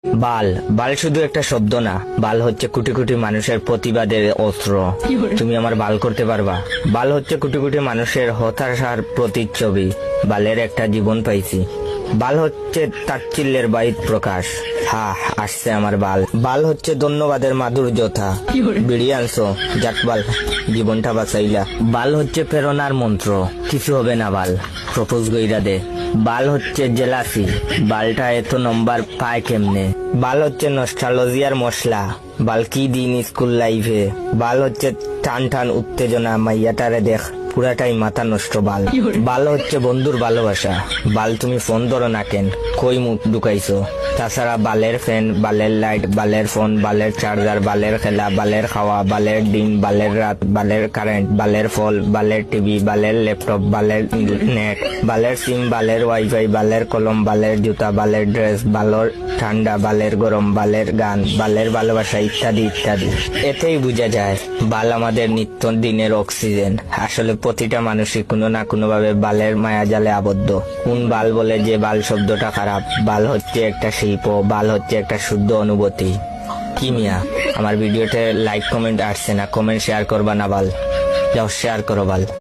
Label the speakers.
Speaker 1: বাল বাল শুধু একটা শব্দ না, বাল হচ্ছে কোটি কোটি মানুষের প্রতিবাদের অস্ত্র। তুমি আমার বাল করতে পারবা? বাল হচ্ছে কোটি কোটি মানুষের হতাশার প্রতিচ্ছবি। বালের একটা জীবন পাইছি। বাল হচ্ছে তাচ্ছিল্যের বাহির প্রকাশ। হা, আসছে আমার বাল। বাল হচ্ছে ধন্যবাদের মাধুর্যতা। বিড়ি আনছো, যাক বাল, জীবনটা বাঁচাইলা। বাল হচ্ছে প্রেরণার মন্ত্র, কিছু হবে না বাল, প্রপোজ গইরা দে। বাল হচ্ছে জেলাসি, বালটা এত নম্বর পায় কেমনে। বাল হচ্ছে নস্টালজিয়ার মশলা, বাল কি দিন স্কুল লাইফে। বাল হচ্ছে টান টান উত্তেজনা, মাইয়াটারে দেখ পুরাটাই মাথা নষ্ট। বাল বাল হচ্ছে বন্ধুর ভালোবাসা। বাল তুমি ফোন ধরো না কেন, কই মুখ ঢুকাইছো? তাছাড়া বালের ফ্যান, বালের লাইট, বালের ফোন, বালের চার্জার, বালের খেলা, বালের খাওয়া, বালের দিন, বালের রাত, বালের কারেন্ট, বালের ফল, বালের টিভি, বালের ল্যাপটপ, বালের নেট, বালের সিম, বালের ওয়াইফাই, বালের কলম, বালের জুতা, বালের ড্রেস, বালের ঠান্ডা, বালের গরম, বালের গান, বালের ভালোবাসা, ইত্যাদি ইত্যাদি। এতেই বোঝা যায় বাল আমাদের নিত্য দিনের অক্সিজেন। আসলে প্রতিটা মানুষই কোনো না কোনো ভাবে বালের মায়াজালে আবদ্ধ। কোন বাল বলে যে বাল শব্দটা খারাপ? বাল হচ্ছে একটা শিল্প, বাল হচ্ছে একটা শুদ্ধ অনুভূতি। কি মিয়া, আমার ভিডিওতে লাইক কমেন্ট আসছে না, কমেন্ট শেয়ার করবা না বাল? যাও শেয়ার করো বাল।